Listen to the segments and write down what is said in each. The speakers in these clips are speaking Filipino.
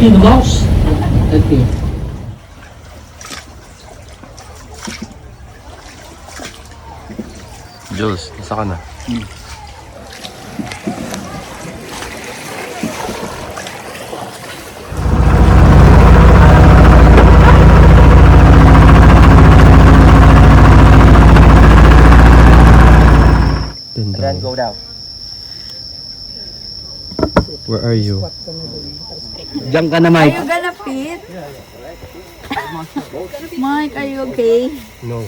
in the house. Okay. Jules, nasa ka na? Then go down. Where are you? Diyan ka na, Are Mike. you gonna fit? Mike, are you okay? No.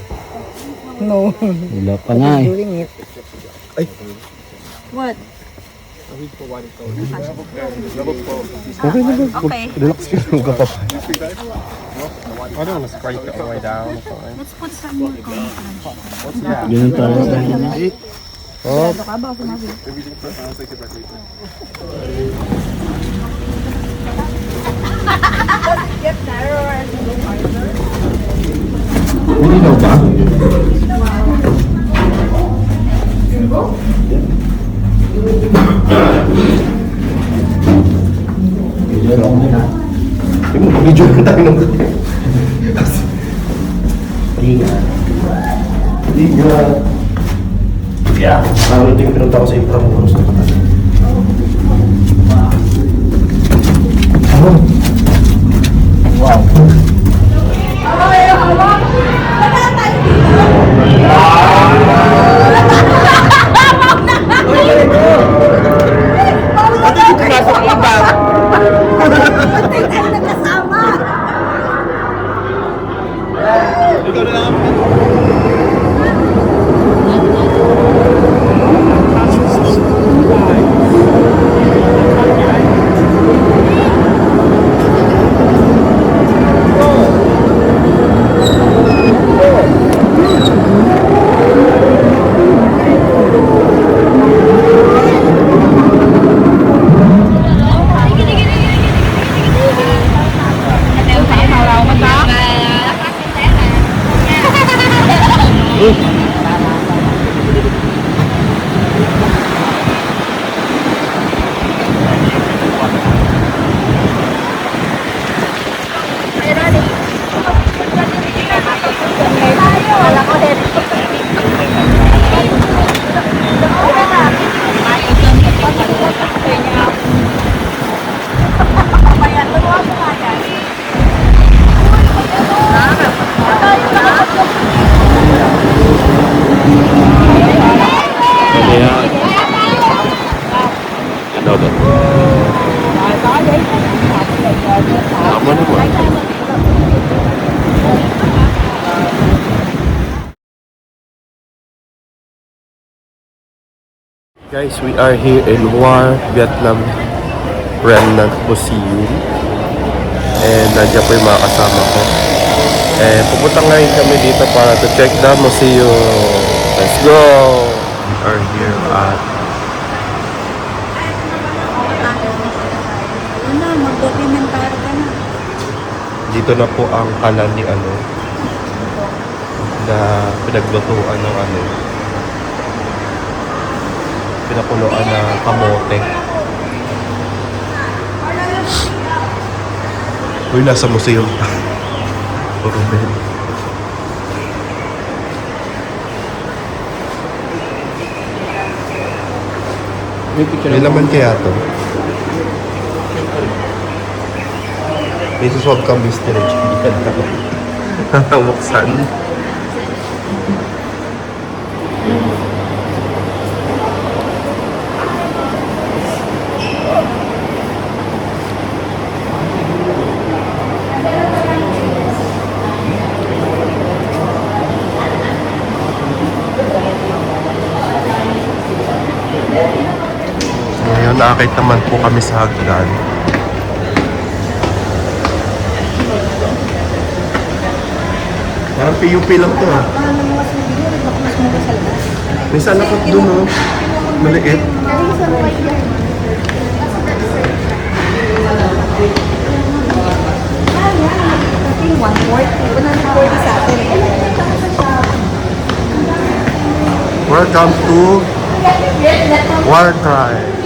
No. Wala pa nga eh. Doing it. What? Okay na ba? Okay. Relax ka lang ka pa. I don't want to scrape it all the way down. Let's put some more crunch. Ganun tayo sa inyo. Ano ka ba? Sumabi. Get narrower as you go farther. Hindi daw ba? Video lang muna. Video lang tayo ng Ingat. Yeah. Ano yung pinunta ko sa Intramuros na kapatid. Wow. Guys, we are here in War, Vietnam Remnant Museum. And nandiyan po yung mga kasama ko. And pupunta ngayon kami dito para to check the museum. Let's go! We are here at Ano na, mag-documentar ka na. dito na po ang kalan ni ano na pinaglutuan ng ano pinakuluan na kamote. Uy, nasa museum pa. Puro bed. May laman kaya to? May suswag ka mystery. Hindi ka na buksan. Ngayon, nakakit naman po kami sa hagdan. Parang PUP lang to. May salakot dun, oh. Maliit. Welcome to War Tribe.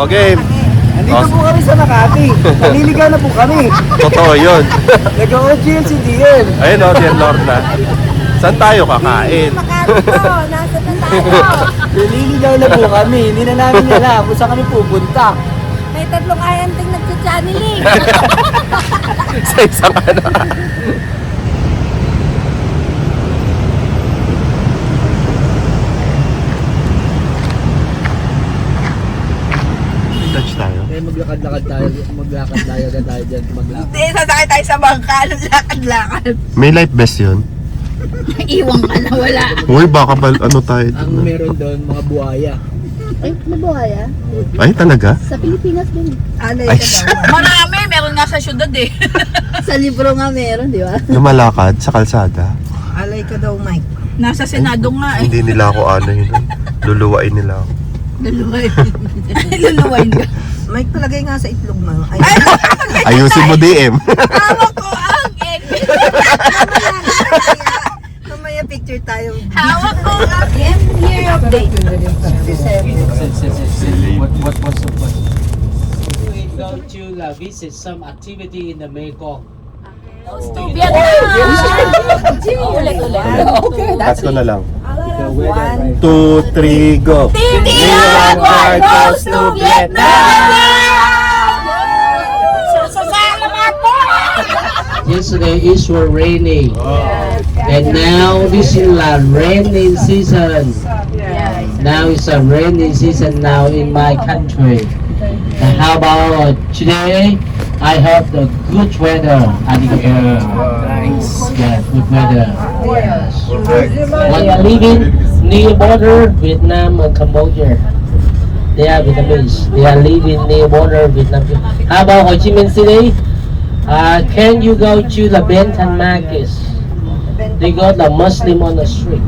game. Nandito po kami sa Makati. Naliligaw na po kami. Totoo yun. Nag-OGL si DL. Ayun o, dear Lorna. Saan tayo kakain? Nasa na tayo. Naliligaw na po kami. Hindi na namin alam kung saan kami pupunta. May tatlong ayanting nagcha-channeling. Sa isang ano. Touch tayo. Kaya maglakad-lakad tayo dyan. Hindi, sasakay tayo sa bangka. Lakad-lakad. May life vest yun? Iwan ka na, wala. Uy, baka ano tayo Ang meron doon, mga buhaya. Ay, may buhaya? Ay, talaga? Sa Pilipinas din. Ay, Marami, meron nga sa syudad eh. sa libro nga meron, di ba? lumalakad sa kalsada. Alay ka daw, Mike. Nasa Senado nga eh. Hindi nila ako ano yun. Luluwain nila ako. Luluwain. Luluwain ka. Mike, palagay nga sa itlog mo. Ay, Ayusin mo DM. Hawak ko ang egg. mamaya picture tayo. Hawak ko ang egg. Year update. What was the point? We go to visit some activity in the Mekong. Ulit-ulit. Okay, Cut ko na lang. The weather, 2, 3, go. Tiniwag goes to Vietnam! Salamat po! Yesterday it was rainy, and now this is a rainy season. Now it's a rainy season now in my country. And how about today? I have the good weather. Nice. Yeah, good weather. Yes. When I living near border Vietnam and Cambodia. They are Vietnamese. They are living near border Vietnam. How about Ho Chi Minh City? Can you go to the Benton Market? They got the Muslim on the street.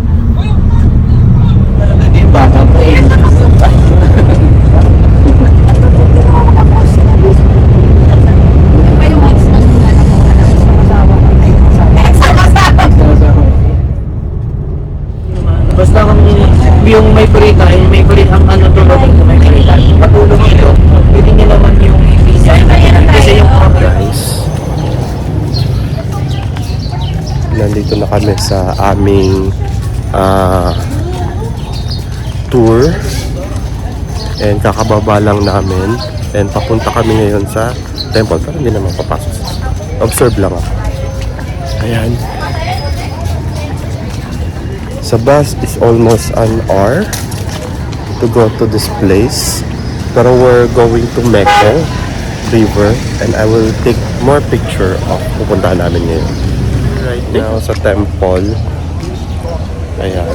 Basta kung yung may kurita, may kulit ang ano tulog yung may kurita. Patulong ito, pwede niya naman yung kasi yung Guys, nandito na kami sa aming tour and kakababa lang namin and papunta kami ngayon sa temple pero hindi naman papasok. Observe lang ako. Ayan. Sa bus is almost an hour to go to this place. Pero we're going to Mekong River and I will take more picture of pupuntahan namin ngayon. Right now sa temple. Ayan.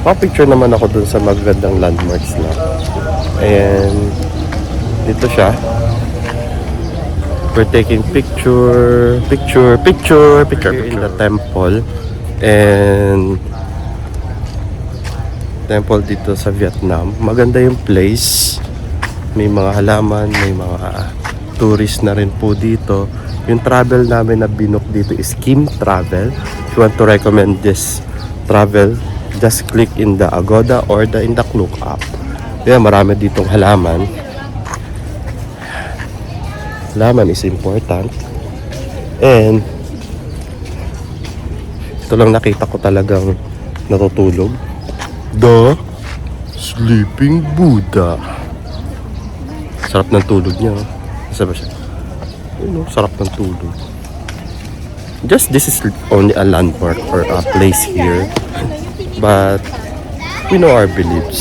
Pa-picture naman ako dun sa magandang landmarks na. And dito siya. We're taking picture in the temple. And temple dito sa Vietnam. Maganda yung place. May mga halaman, may mga tourist na rin po dito. Yung travel namin na binook dito is Kim Travel. If you want to recommend this travel, just click in the Agoda or in the Klook app. Kaya marami ditong halaman. Halaman is important. And ito lang nakita ko talagang natutulog. The Sleeping Buddha. Sarap ng tulog niya. Saan ba siya? Ayun, sarap ng tulog. Just this is only a landmark or a place here. But we know our beliefs.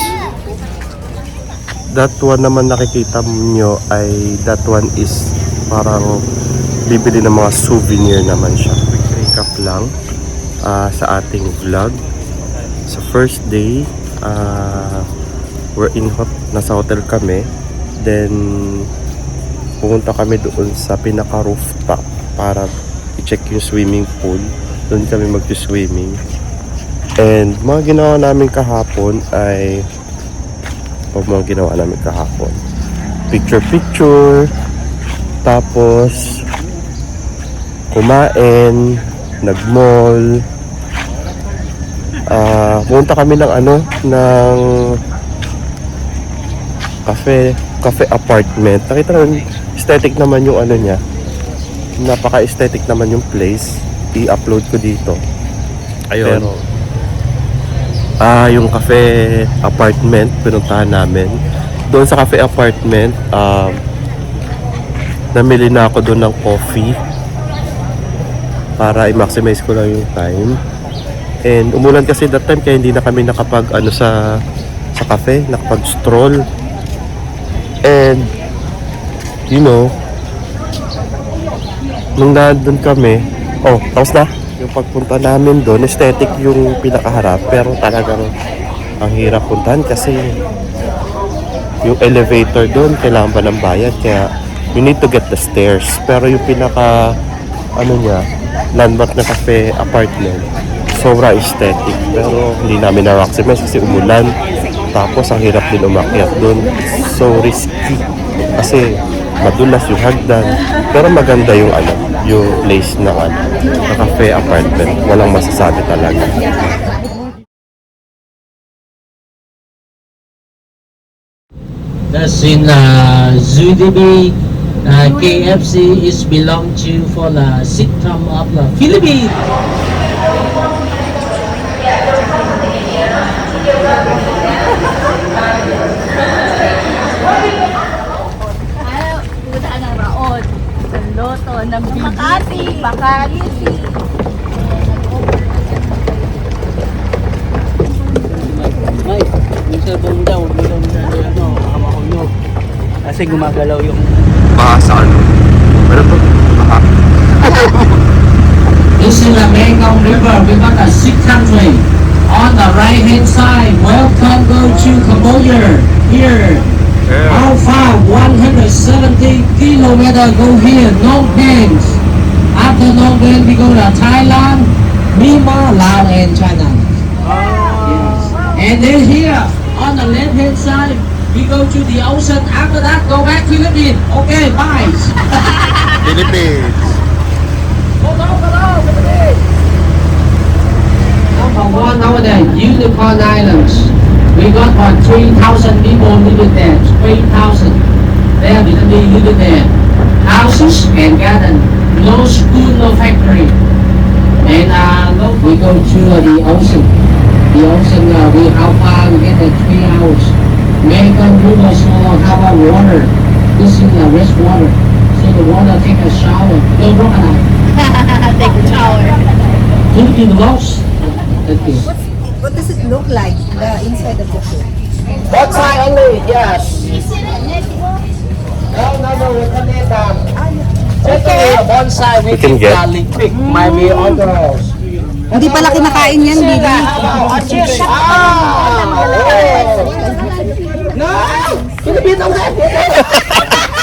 That one naman nakikita nyo ay that one is parang bibili ng mga souvenir naman siya. Quick recap lang sa ating vlog. Sa first day, nasa hotel kami. Then pumunta kami doon sa pinaka rooftop para i-check yung swimming pool. Doon kami mag-swimming. And mga ginawa namin kahapon ay picture, tapos kumain, nag-mall, pumunta kami ng cafe apartment. Nakita naman, aesthetic naman yung ano niya. Napaka-aesthetic naman yung place. I-upload ko dito. Ayun. Pero, yung cafe apartment, pinuntahan namin. Doon sa cafe apartment, namili na ako doon ng coffee para i-maximize ko lang yung time. And umulan kasi that time kaya hindi na kami nakapag sa cafe, nakapag-stroll. And you know, nung nandun kami, tapos na yung pagpunta namin doon, aesthetic yung pinakaharap, pero talagang ang hirap puntahan kasi yung elevator doon kailangan pa ng bayad, kaya you need to get the stairs. Pero yung pinaka landmark na cafe apartment, sobra aesthetic, pero hindi namin na-maximize kasi umulan, tapos ang hirap din umakyat doon, so risky kasi madulas yung hagdan, pero maganda yung yung place ng na cafe apartment, walang masasabi talaga. That's in ZDB. KFC is belong to for the sitcom of the Philippines. Puta ng Raon. Ng Loto, ng Makati, Bakati. Yung cellphone daw, makamakulog. Kasi gumagalaw yung... Baka sa ano to? This is the Mekong River. We got a six country. On the right hand side, welcome go to Cambodia. Here. How far? 170 kilometers go here. No Pen. After No Pen, we go to Thailand, Myanmar, Laos, and China. Yes. And then here, on the left hand side, we go to the ocean. After that, go back to Philippines. Okay, bye. Philippines. Number one nowadays, Unicorn Islands. We got 3,000 people living there. 3,000. There will be living there. Houses and garden. No school, no factory. And we go to the ocean. The ocean, how far we get there? 3 hours. Mekong River small, how about water? This is the rest water. So the water take a shower. No crocodile. Take a shower. Philippine lost. Thank you. What does it look like, the inside of the food? One side only, yes. No, we can get okay. One side we can get. garlic quick. Might be on the rolls. Hindi pala kinakain yan, Bibi. No! Philippines on that!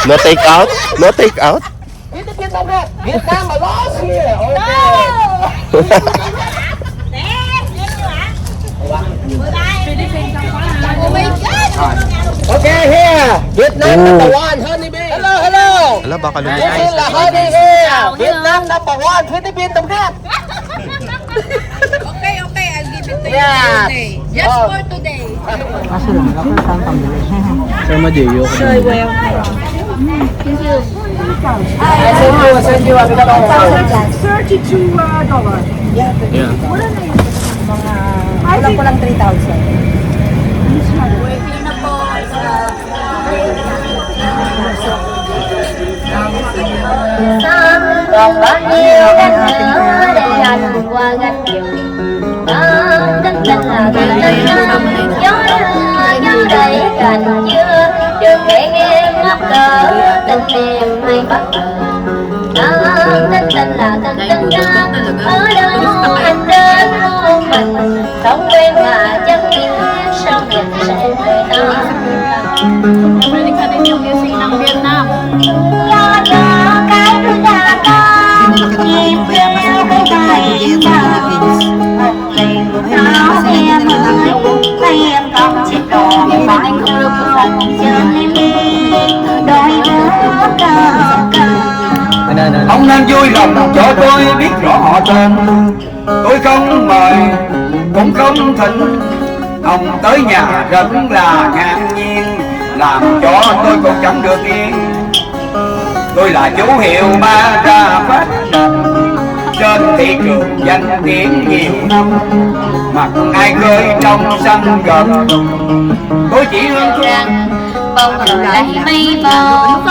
No take out? No take out? Philippines on that! Vietnam, I lost here! Oh my God! Okay, here! Vietnam number 1, honeybee! Hello! Ala, baka This lumabas. is the honey here! Vietnam number 1, Philippines on that! Okay, I'll give it to Yeah. today. Just for today. Sir Madeyo. I send you a bit of $32. Yeah. Kulang 3,000. Waiting na po. Còn bao nhiêu đang nhớ để anh qua gánh chiều đất tình là tình tình gió gió đầy cành dưa đường để em ngóc cờ tình em hay bắt tình tình là tình tình ở đâu anh đến hôn mình sống bên mà chẳng biết sao nghiệp sẽ người ta. Balik ka din yung music ng Vietnam. Lo cho cái thứ ta con chim kêu cái bài ca liền áo em ơi tay em con chỉ còn phải ngược dần trên đôi đứa cao cao. Ông nên vui lòng cho tôi biết rõ họ tên. Tôi không mời cũng không thỉnh. Ông tới nhà rất là ngạc nhiên. làm cho tôi còn chẳng được yên. Tôi là chú hiệu ba ra phát trên thị trường danh tiếng nhiều năm, mặt ai khơi trong sân gần. Tôi chỉ hơn rằng bầu trời lấy mây màu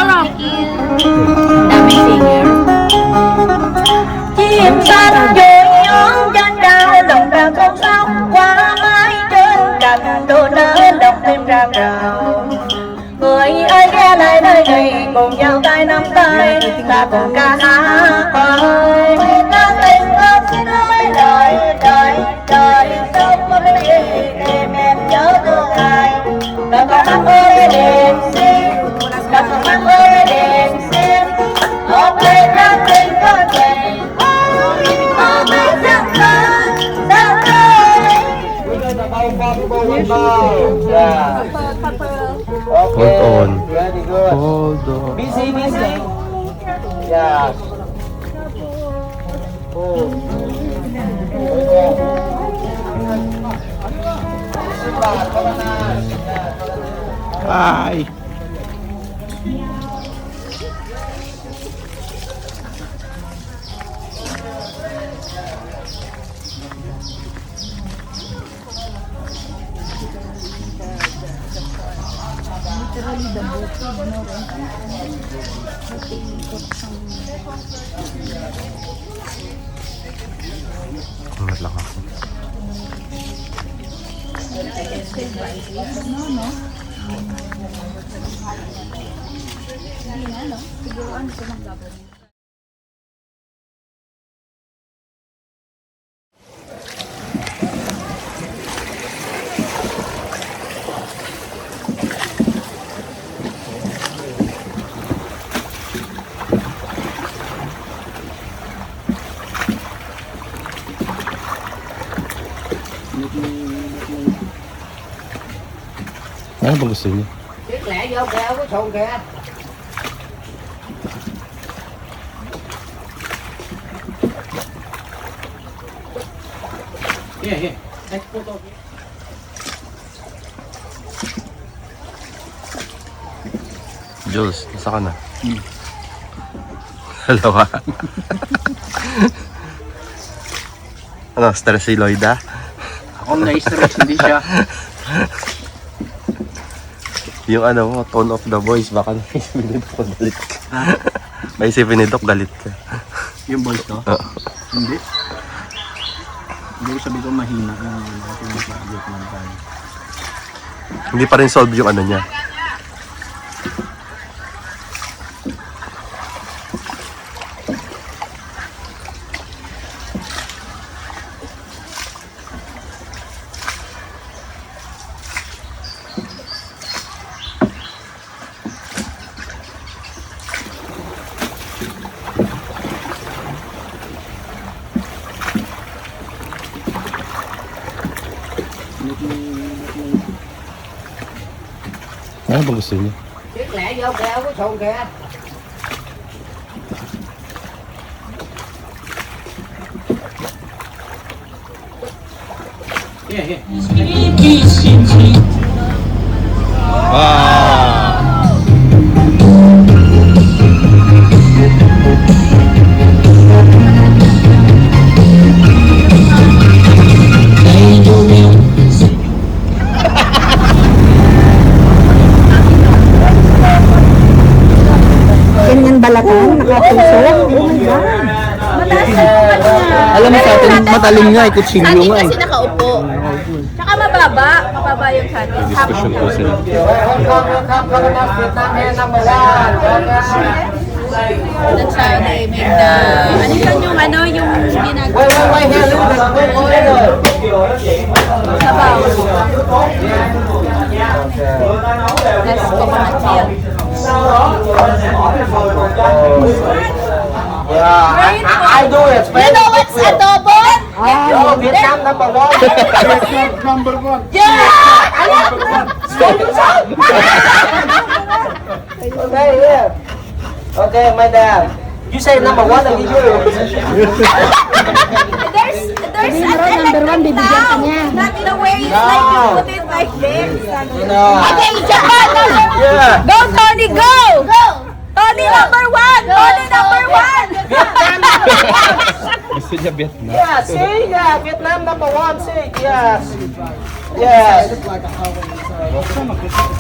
chim xanh vui nhón trên cao lòng trào không sao qua mái trên cành đô nở lòng thêm rào rào. Người ơi ghé lại nơi này cùng nhau tay nắm tay ta cùng ca hát ơi ta tình không xin hỡi đời đời đời sống với em nhớ thương ai. Đã có mắt ơi đèn xin, đã có mắt ơi đèn xin, một ngày ra tình có thể một ngày ra thân ra đời. Hold on. Very good. Hold on. Busy, busy. Yeah. Oh. Ay. Angat lang ako. Ano bang gusto niyo? Chiếc lẹ vô kìa, có xuồng kìa. Here, here. Take photo. Jules, nasa ka na? Dalawa. Ano, stress si Lloyd ah? Ako na-stress, hindi siya. Yung ano mo, tone of the voice, baka naisipin ni Doc galit ka. May isipin ni Doc galit ka. Yung voice to? Oo. Hindi. Hindi ko sabi ko mahina yung pinag-agit man tayo. Hindi pa rin solve yung ano niya. Ano bang gusto niyo? Chiếc lẹ vô kìa, có xuồng kìa. Here, here. Ganyan balatan, nakatusok. Oh my God. Mataas na yung ano nga. Alam mo sa atin, matalim nga, kutsilyo Sa atin nga eh. kasi nakaupo. Tsaka mababa. Mababa yung sa atin. Discussion po sila. Doon sa they make the... Ano yun yung ano, yung ginagawa? Sabaw. That's coconut milk. I do it. You know what's adobo? Yo, Vietnam number one. Okay, here. Okay, madam. You say number 1, I give you. There's number 1, bibigyan ka niya. Not in a way, it's like you put it like this. Okay, Japan! Yeah. Go, Tony, go! Go! Tony number 1! Tony number 1! Gusto niya Vietnam. Yeah, say, yeah, Vietnam number 1, say, yes. Yes.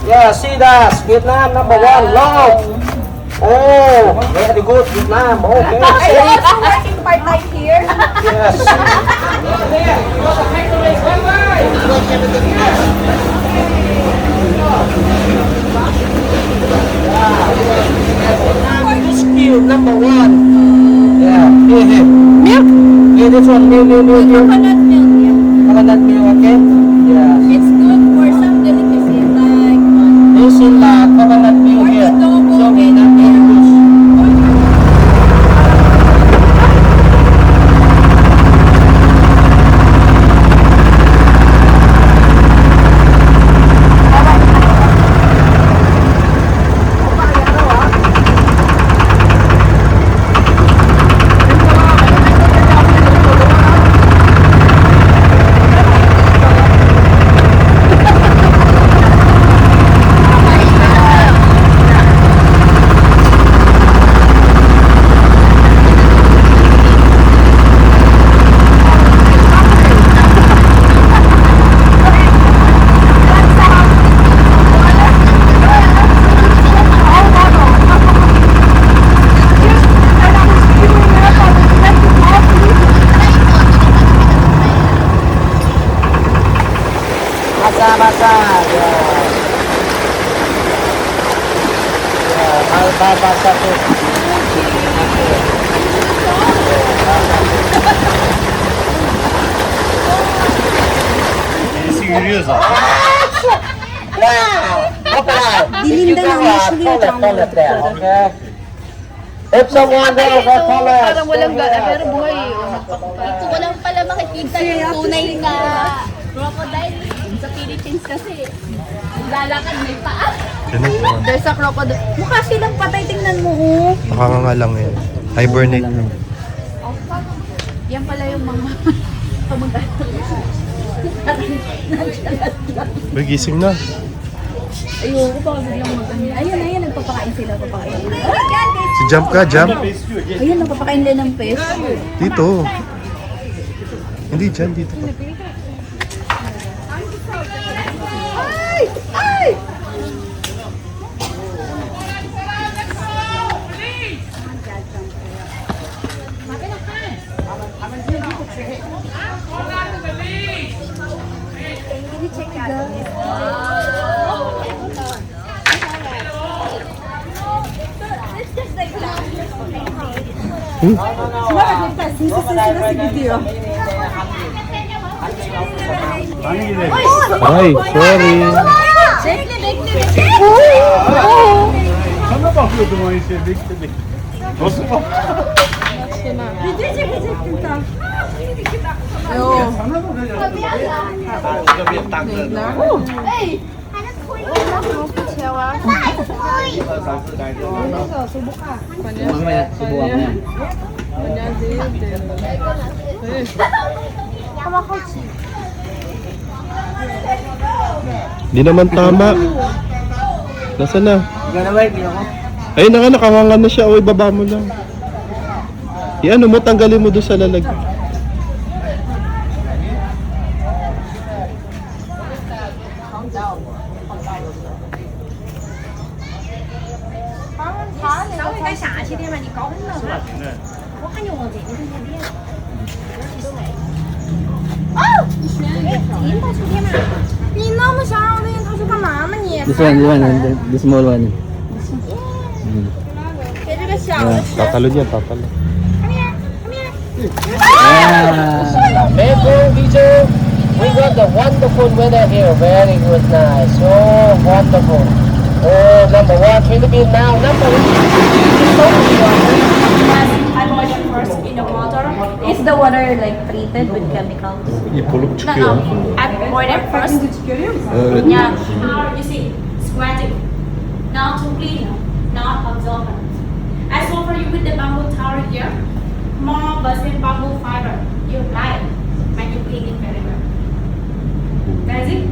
Yeah, see that, Vietnam number 1, love. Oh, very good, Vietnam, okay. Are you also working part-time here? Yes. Skill number 1. Yeah, here. Milk? Yeah, this one, milk. Coconut milk. Coconut milk, okay? Yeah. It's good for some delicacies like This is coconut milk here. adobo So, and Basa-basa. Yeah. Yeah, basa tuh. Serious ah. Dilim na lang toilet there, okay? If someone there for toilet. parang walang gana pero buhay. Ito ko lang pala makikita yung tunay na crocodile sa Philippines kasi. Lalakad may paa. There's a crocodile. Mukha silang patay, tingnan mo. Oh. Nakakanga lang yan. Hibernate. Yan pala yung mga kamag-anak. Uy, gising na. Ayoko pa biglang mag-ano. Ayun, nagpapakain sila. Si Jump ka, Jump. Ayun, nagpapakain din ng fish. Dito. Hindi dyan, dito pa. Ay, sorry. Sana bakıyordum o işe bekledik. Nasıl bak? Mamaya, subukan mo yan. Hindi naman tama. Nasaan na? Gana ba, hindi ako? Ayun na nga, nakanganga na siya. O, ibaba mo lang. Ano mo, tanggalin mo doon sa lalagyan. This one, the small one. Tatalo niya, tatalo. Mango teacher, we got the wonderful weather here. Very good, nice. So wonderful. Oh, number 1, Philippines now. Number 1. First in the water. Is the water like treated with chemicals? İpoluk çıkıyor. I poured it first. Evet. Yeah. You see, squatting. Now to clean. Now absorb. I saw for you with the bamboo towel. 100% bamboo fiber. You apply it, make it clean it very well. That's it?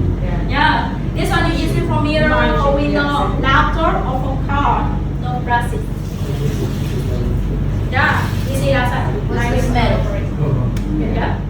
Yeah. This one you use it for mirror or window, laptop or for car. No plastic. Yeah, easy outside. Like smell. Yeah.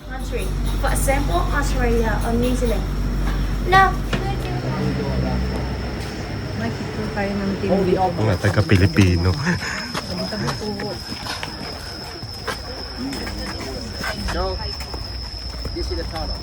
Country. For example, Australia or New Zealand. No. Nakikita tayo ng team. Mga taga-Pilipino. This is the tunnel.